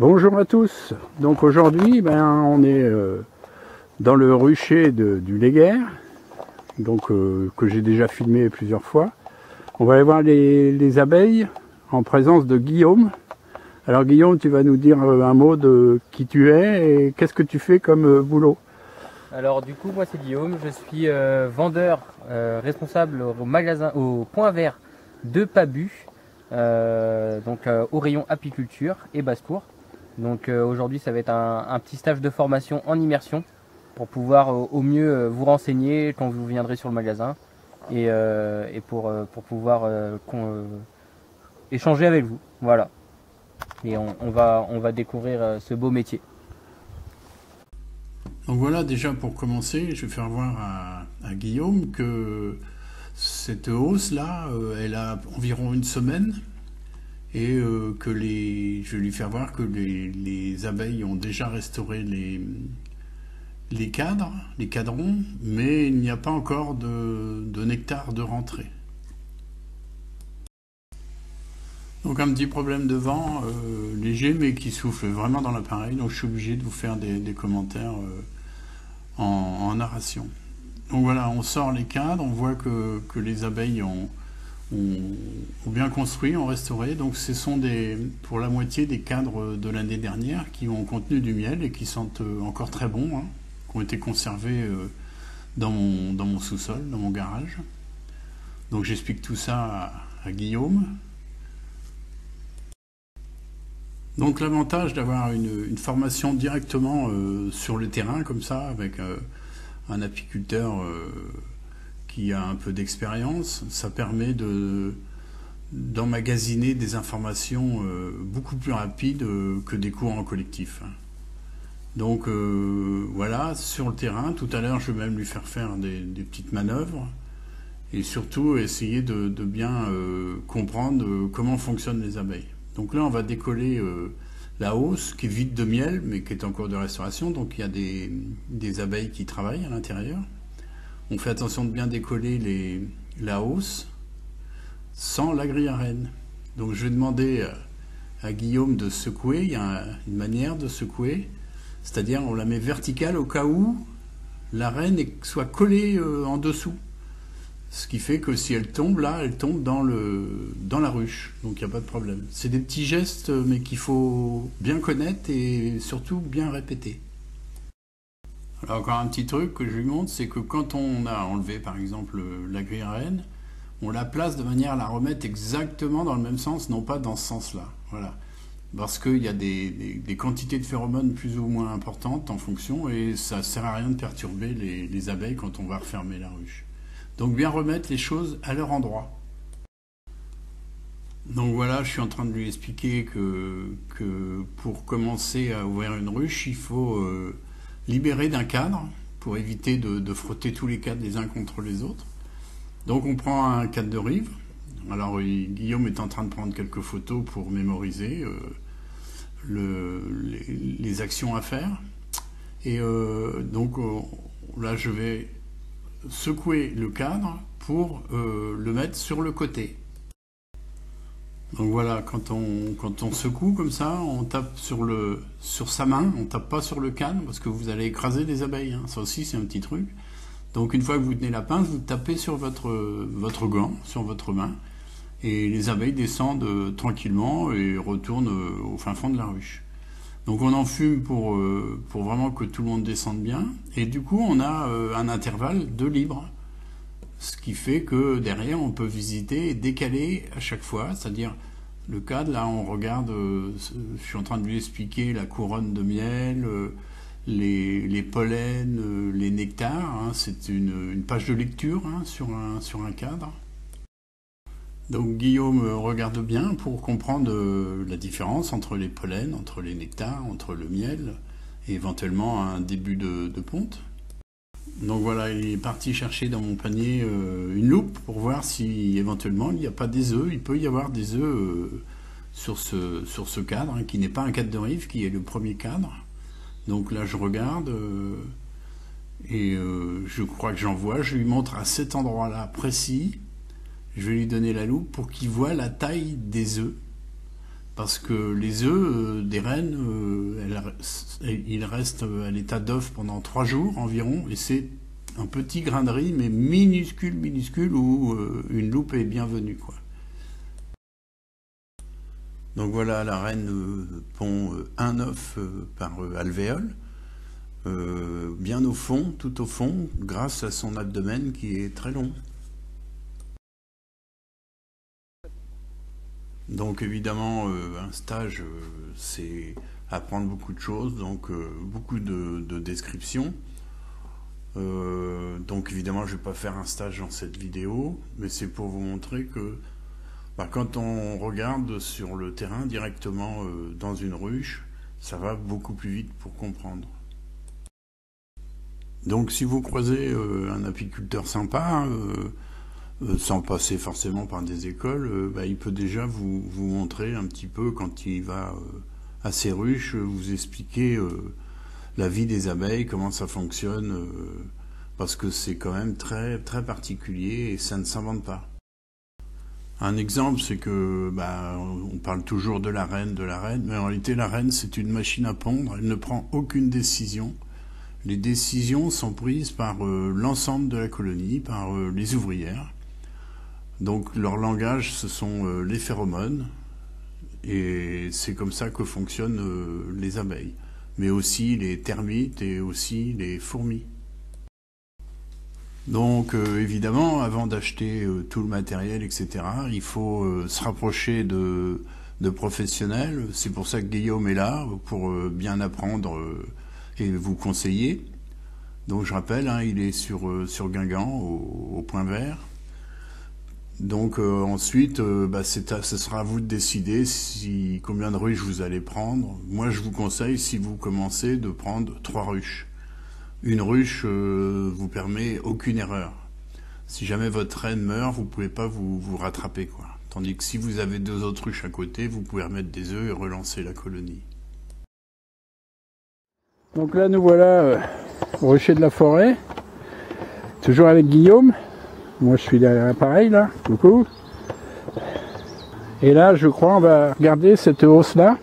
Bonjour à tous. Donc aujourd'hui, on est dans le rucher du Léguerre, donc que j'ai déjà filmé plusieurs fois. On va aller voir les abeilles en présence de Guillaume. Alors Guillaume, tu vas nous dire un mot de qui tu es et qu'est-ce que tu fais comme boulot? Alors du coup, moi c'est Guillaume, je suis vendeur responsable au magasin, au point vert de Pabu, au rayon apiculture et basse-cour. Donc aujourd'hui ça va être un petit stage de formation en immersion pour pouvoir au mieux vous renseigner quand vous viendrez sur le magasin et pour pouvoir échanger avec vous. Voilà. Et on va découvrir ce beau métier. Donc voilà, déjà pour commencer, je vais faire voir à Guillaume que cette hausse-là, elle a environ une semaine et je vais lui faire voir que les abeilles ont déjà restauré les cadres, les cadrons, mais il n'y a pas encore de nectar de rentrée. Donc un petit problème de vent léger mais qui souffle vraiment dans l'appareil, donc je suis obligé de vous faire des commentaires en narration. Donc voilà, on sort les cadres, on voit que les abeilles ont bien construit, ont restauré. Donc ce sont pour la moitié des cadres de l'année dernière qui ont contenu du miel et qui sentent encore très bons, hein, qui ont été conservés dans mon sous-sol, dans mon garage. Donc j'explique tout ça à Guillaume. Donc l'avantage d'avoir une formation directement sur le terrain comme ça, avec un apiculteur qui a un peu d'expérience, ça permet d'emmagasiner des informations beaucoup plus rapides que des cours en collectif. Donc voilà, sur le terrain, tout à l'heure je vais même lui faire des petites manœuvres et surtout essayer de bien comprendre comment fonctionnent les abeilles. Donc là, on va décoller la hausse qui est vide de miel, mais qui est en cours de restauration. Donc il y a des abeilles qui travaillent à l'intérieur. On fait attention de bien décoller la hausse sans la grille à reine. Donc je vais demander à Guillaume de secouer. Il y a une manière de secouer, c'est-à-dire on la met verticale au cas où la reine soit collée en dessous. Ce qui fait que si elle tombe là, elle tombe dans la ruche. Donc il n'y a pas de problème. C'est des petits gestes, mais qu'il faut bien connaître et surtout bien répéter. Alors encore un petit truc que je lui montre, c'est que quand on a enlevé par exemple la grille à reine, on la place de manière à la remettre exactement dans le même sens, non pas dans ce sens-là. Voilà. Parce qu'il y a des quantités de phéromones plus ou moins importantes en fonction, et ça ne sert à rien de perturber les abeilles quand on va refermer la ruche. Donc bien remettre les choses à leur endroit. Donc voilà, je suis en train de lui expliquer que pour commencer à ouvrir une ruche, il faut libérer d'un cadre pour éviter de frotter tous les cadres les uns contre les autres. Donc on prend un cadre de rive. Alors Guillaume est en train de prendre quelques photos pour mémoriser les actions à faire. Et donc là je vais secouer le cadre pour le mettre sur le côté. Donc voilà, quand on secoue comme ça, on tape sur sa main, on tape pas sur le cadre parce que vous allez écraser des abeilles, hein. Ça aussi c'est un petit truc. Donc une fois que vous tenez la pince, vous tapez sur votre gant, sur votre main, et les abeilles descendent tranquillement et retournent au fin fond de la ruche. Donc on enfume pour vraiment que tout le monde descende bien. Et du coup, on a un intervalle de libre. Ce qui fait que derrière, on peut visiter et décaler à chaque fois. C'est-à-dire, le cadre, là, on regarde, je suis en train de lui expliquer la couronne de miel, les pollens, les nectars. Hein. C'est une page de lecture, hein, sur un cadre. Donc Guillaume regarde bien pour comprendre la différence entre les pollens, entre les nectars, entre le miel et éventuellement un début de ponte. Donc voilà, il est parti chercher dans mon panier une loupe pour voir si éventuellement il n'y a pas des œufs. Il peut y avoir des œufs sur ce cadre, hein, qui n'est pas un cadre de rive, qui est le premier cadre. Donc là je regarde et je crois que j'en vois. Je lui montre à cet endroit-là précis. Je vais lui donner la loupe pour qu'il voit la taille des œufs. parce que les œufs des reines, ils restent à l'état d'œuf pendant 3 jours environ, et c'est un petit grain de riz, mais minuscule, minuscule, où une loupe est bienvenue, quoi. Donc voilà, la reine pond un œuf par alvéole, bien au fond, tout au fond, grâce à son abdomen qui est très long. Donc évidemment, un stage, c'est apprendre beaucoup de choses, donc beaucoup de descriptions. Donc évidemment, je ne vais pas faire un stage dans cette vidéo, mais c'est pour vous montrer que quand on regarde sur le terrain directement dans une ruche, ça va beaucoup plus vite pour comprendre. Donc si vous croisez un apiculteur sympa, sans passer forcément par des écoles, il peut déjà vous montrer un petit peu, quand il va à ses ruches, vous expliquer la vie des abeilles, comment ça fonctionne, parce que c'est quand même très, très particulier et ça ne s'invente pas. Un exemple, c'est que on parle toujours de la reine, mais en réalité la reine c'est une machine à pondre, elle ne prend aucune décision. Les décisions sont prises par l'ensemble de la colonie, par les ouvrières. Donc leur langage, ce sont les phéromones, et c'est comme ça que fonctionnent les abeilles, mais aussi les termites et aussi les fourmis. Donc évidemment, avant d'acheter tout le matériel, etc., il faut se rapprocher de professionnels. C'est pour ça que Guillaume est là, pour bien apprendre et vous conseiller. Donc je rappelle, il est sur Guingamp, au Point Vert. Donc ensuite, ce sera à vous de décider combien de ruches vous allez prendre. Moi, je vous conseille, si vous commencez, de prendre 3 ruches. Une ruche vous permet aucune erreur. Si jamais votre reine meurt, vous ne pouvez pas vous rattraper, quoi. Tandis que si vous avez 2 autres ruches à côté, vous pouvez remettre des œufs et relancer la colonie. Donc là, nous voilà au rucher de la forêt, toujours avec Guillaume. Moi, je suis derrière l'appareil, là, coucou. Et là, je crois, on va regarder cette hausse-là,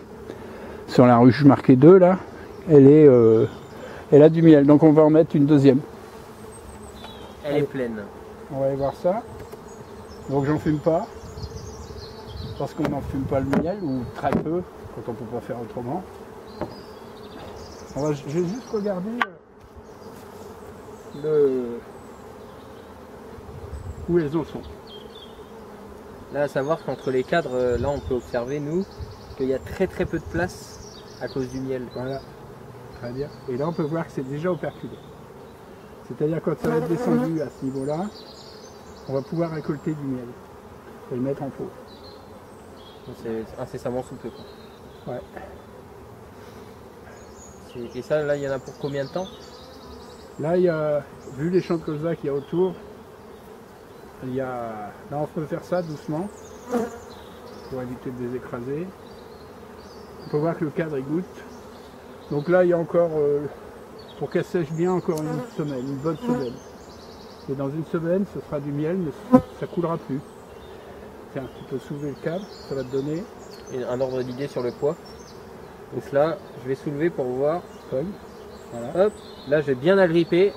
sur la ruche marquée 2, là. Elle a du miel, donc on va en mettre une deuxième. Elle est pleine. On va aller voir ça. Donc j'en fume pas, parce qu'on n'en fume pas le miel, ou très peu, quand on peut pas faire autrement. Je vais juste regarder où elles en sont. Là, à savoir qu'entre les cadres, là on peut observer, nous, qu'il y a très très peu de place à cause du miel. Voilà. Très bien. Et là, on peut voir que c'est déjà operculé. C'est-à-dire quand ça va être descendu à ce niveau-là, on va pouvoir récolter du miel et le mettre en pot. C'est incessamment sous peu, quoi. Ouais. Et ça, là, il y en a pour combien de temps? Là, il y a, vu les champs de colza qu'il y a autour, là, on peut faire ça doucement pour éviter de les écraser. On peut voir que le cadre est goutte. Donc là, il y a encore, pour qu'elle sèche bien, encore une semaine, une bonne semaine. Et dans une semaine, ce sera du miel, mais ça coulera plus. Tiens, tu peux soulever le cadre, ça va te donner un ordre d'idée sur le poids. Donc là, je vais soulever pour voir. Voilà. Hop, là, je vais bien agripper.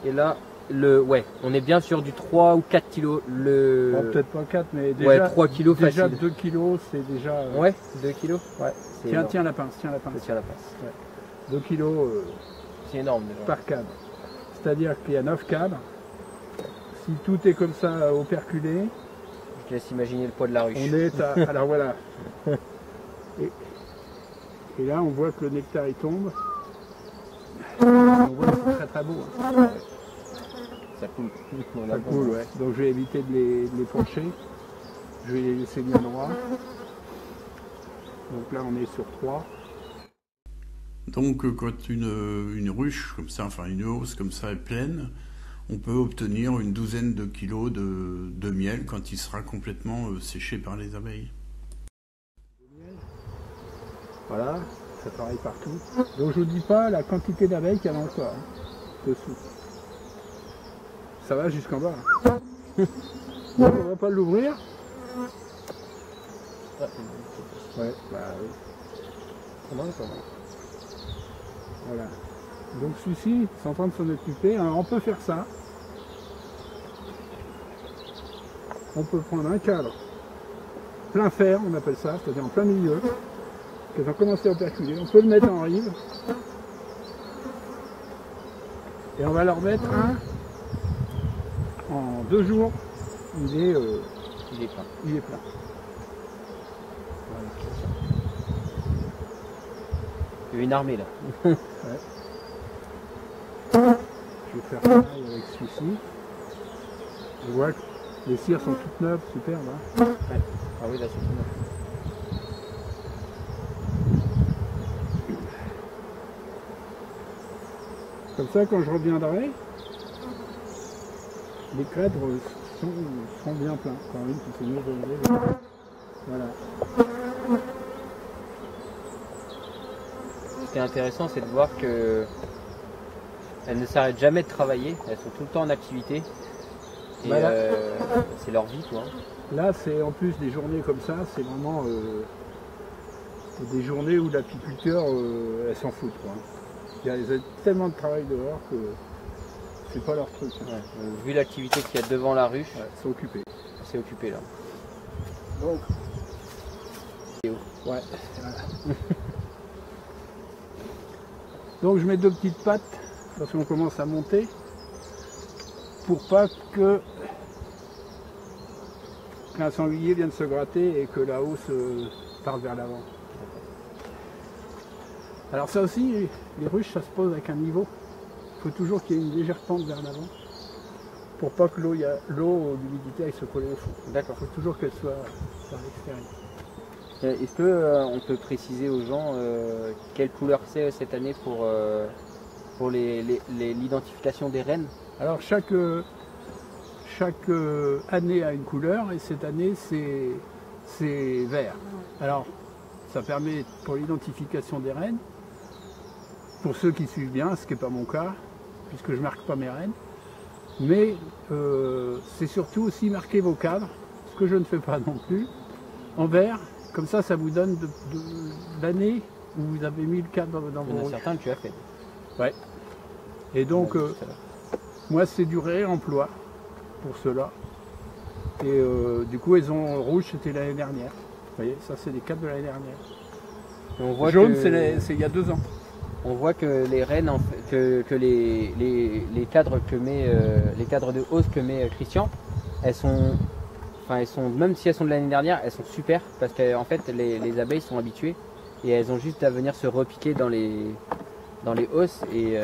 Et là, on est bien sur du 3 ou 4 kilos. Peut-être pas 4, mais déjà, 3 kilos déjà facile. 2 kilos, c'est déjà... Ouais, 2 kilos. Ouais. Tiens la pince, tiens la pince. Je tiens la pince. Ouais. 2 kilos c'est énorme déjà. Par cadre. C'est-à-dire qu'il y a 9 cadres. Si tout est comme ça operculé, je te laisse imaginer le poids de la ruche. On est à... Alors voilà. Et là, on voit que le nectar il tombe. On voit que c'est très très beau. Hein. Ça coule. Ça coule, ouais. Donc je vais éviter de les pencher. Je vais les laisser bien droits. Donc là, on est sur 3. Donc quand une ruche comme ça, enfin une hausse comme ça est pleine, on peut obtenir une douzaine de kilos de miel quand il sera complètement séché par les abeilles. Voilà, ça travaille partout. Donc je ne vous dis pas la quantité d'abeilles qu'il y a dans le corps, dessous. Ça va jusqu'en bas. Bon, on va pas l'ouvrir. Ouais, bah oui. Comment. Voilà. Donc celui-ci, c'est en train de s'en occuper. Alors on peut faire ça. On peut prendre un cadre plein fer, on appelle ça, c'est-à-dire en plein milieu, qui va commencer à perculer. On peut le mettre en rive. Et on va leur mettre un en 2 jours. Il est plein. Il est plein. Voilà. Il y a une armée là. Ouais. Je vais faire pareil avec celui-ci. Je vois que les cires sont toutes neuves, superbes. Hein. Ouais. Ah oui, là c'est tout neuf. Comme ça, quand je reviendrai, les cadres seront bien pleins. Quand même, c'est mieux de les... Voilà. Ce qui est intéressant, c'est de voir que elles ne s'arrêtent jamais de travailler. Elles sont tout le temps en activité. Et Voilà. C'est leur vie, quoi. Là, c'est en plus des journées comme ça, c'est vraiment des journées où l'apiculteur, elle s'en fout, quoi. Il y a tellement de travail dehors que c'est pas leur truc. Hein. Ouais. Vu l'activité qu'il y a devant la ruche, C'est occupé. c'est occupé là. Donc, Théo. ouais. Voilà. Donc je mets 2 petites pattes parce qu'on commence à monter pour pas qu'un sanglier vienne se gratter et que la hausse parte vers l'avant. Alors ça aussi, les ruches, ça se pose avec un niveau. Il faut toujours qu'il y ait une légère pente vers l'avant pour pas que l'eau, l'humidité aille se coller au fond. D'accord. Il faut toujours qu'elle soit à l'extérieur. Est-ce qu'on peut préciser aux gens quelle couleur c'est cette année pour l'identification des rennes? Alors chaque année a une couleur et cette année c'est vert. Alors ça permet pour l'identification des rennes, pour ceux qui suivent bien, ce qui n'est pas mon cas, puisque je ne marque pas mes rennes, mais c'est surtout aussi marquer vos cadres, ce que je ne fais pas non plus, en vert, comme ça vous donne de l'année où vous avez mis le cadre dans Il y en vos a ruches. certains que tu as fait. Ouais. Et donc, On a dit tout à l'heure. moi, c'est du réemploi pour ceux-là. Et du coup, elles ont rouge, c'était l'année dernière. Vous voyez, ça, c'est les cadres de l'année dernière. Et on voit Jaune, que, c'est il y a 2 ans. on voit que les rennes, que les cadres les cadres de hausse que met Christian, elles sont, même si elles sont de l'année dernière, elles sont super parce qu'en fait, les abeilles sont habituées et elles ont juste à venir se repiquer dans les hausses et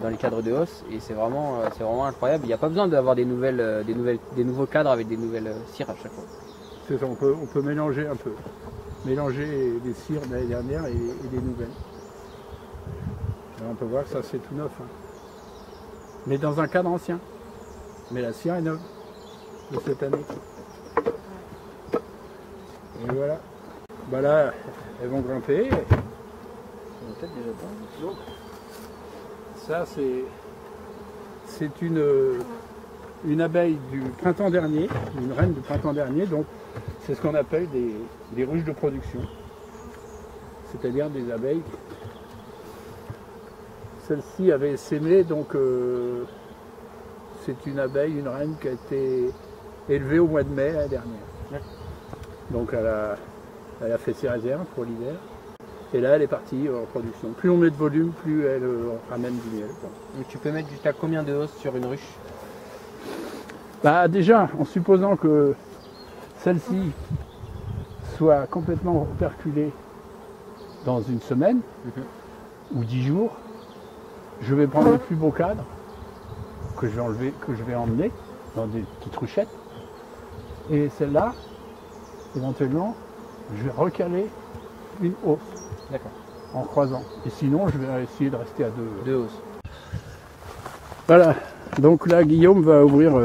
dans les cadres de hausse et c'est vraiment incroyable. Il n'y a pas besoin d'avoir des nouveaux cadres avec des nouvelles cires à chaque fois. C'est ça, on peut mélanger un peu. Mélanger les cires de l'année dernière et les nouvelles. Alors on peut voir que ça, c'est tout neuf. Hein. Mais dans un cadre ancien. Mais la cire est neuve de cette année. Et voilà. Bah là, elles vont grimper. Peut-être déjà pas. Donc, ça c'est une abeille du printemps dernier, une reine du printemps dernier, donc c'est ce qu'on appelle des ruches de production, c'est-à-dire des abeilles. Celle-ci avait sémé, donc c'est une abeille, une reine qui a été élevée au mois de mai l'année dernière. Donc elle a fait ses réserves pour l'hiver. Et là, elle est partie en production. Plus on met de volume, plus elle ramène du miel. Quoi. Donc tu peux mettre jusqu'à combien de hausses sur une ruche? Bah déjà, en supposant que celle-ci soit complètement perculée dans une semaine ou 10 jours, je vais prendre le plus beau cadre que je vais emmener dans des petites ruchettes. Et celle-là, éventuellement, je vais recaler une hausse. D'accord. En croisant. Et sinon, je vais essayer de rester à 2 hausses. Voilà. Donc là, Guillaume va ouvrir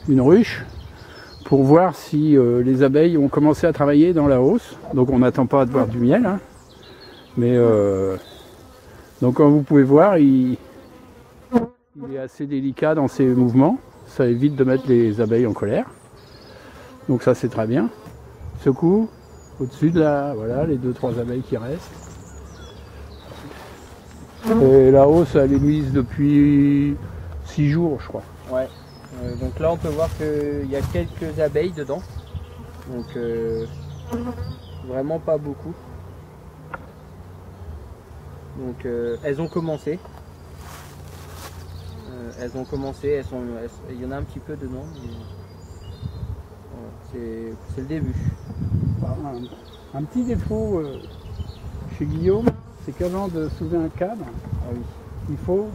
une ruche pour voir si les abeilles ont commencé à travailler dans la hausse. Donc on n'attend pas de voir du miel. Hein. Mais donc comme vous pouvez voir, il est assez délicat dans ses mouvements. Ça évite de mettre les abeilles en colère. Donc ça, c'est très bien. Ce coup, Au-dessus de là, voilà, les 2-3 abeilles qui restent. Et la hausse, elle est mise depuis 6 jours, je crois. Ouais. Donc là, on peut voir qu'il y a quelques abeilles dedans. Donc vraiment pas beaucoup. Donc elles ont commencé. Il y en a un petit peu dedans. Mais... Voilà, c'est le début. Un petit défaut chez Guillaume, c'est qu'avant de soulever un cadre, il faut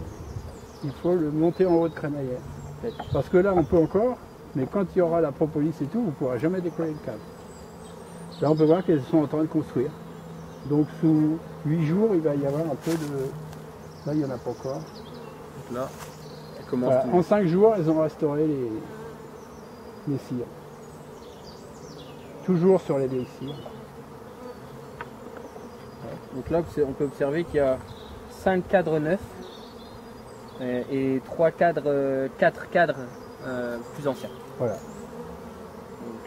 le monter en haut de crémaillère. Parce que là, on peut encore, mais quand il y aura la propolis et tout, vous ne pourrez jamais décoller le cadre. Là, on peut voir qu'elles sont en train de construire. Donc, sous 8 jours, il va y avoir un peu de... Là, il n'y en a pas encore. Donc là, elle commence. Voilà. En 5 jours, elles ont restauré les cires. Toujours sur les vieilles cires. Donc là, on peut observer qu'il y a 5 cadres neufs et 4 cadres plus anciens. Voilà.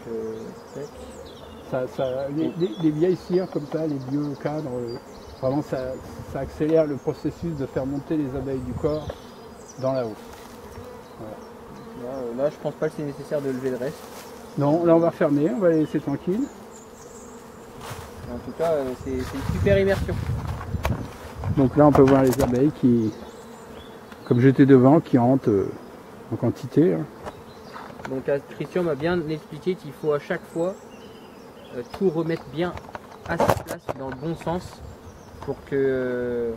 Donc, les vieilles cires comme ça, les vieux cadres, vraiment ça accélère le processus de faire monter les abeilles du corps dans la hausse. Voilà. Là, je pense pas que c'est nécessaire de lever le reste. Non, là on va fermer, on va les laisser tranquilles. En tout cas, c'est une super immersion. Donc là on peut voir les abeilles qui, comme j'étais devant, qui rentrent en quantité. Hein. Donc Christian m'a bien expliqué qu'il faut à chaque fois tout remettre bien à sa place, dans le bon sens, pour ne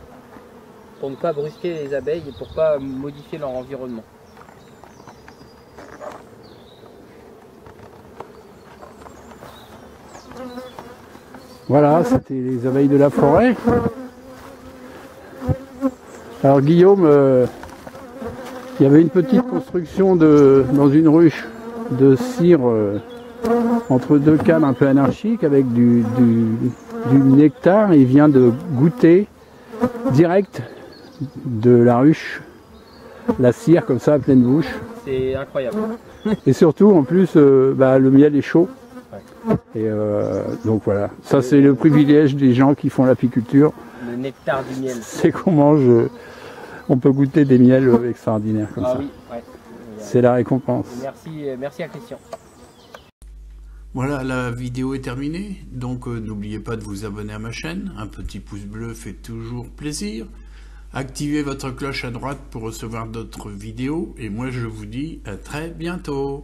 pas brusquer les abeilles et pour ne pas modifier leur environnement. Voilà, c'était les abeilles de la forêt. Alors Guillaume, il y avait une petite construction dans une ruche de cire entre 2 cadres un peu anarchiques avec du nectar. Il vient de goûter direct de la ruche la cire comme ça à pleine bouche. C'est incroyable. Et surtout en plus le miel est chaud. Et donc voilà, ça c'est le privilège des gens qui font l'apiculture. Le nectar du miel. C'est qu'on mange, on peut goûter des miels extraordinaires comme ça. Oui, ouais. C'est la récompense. Merci à Christian. Voilà, la vidéo est terminée, donc n'oubliez pas de vous abonner à ma chaîne, un petit pouce bleu fait toujours plaisir. Activez votre cloche à droite pour recevoir d'autres vidéos, et moi je vous dis à très bientôt.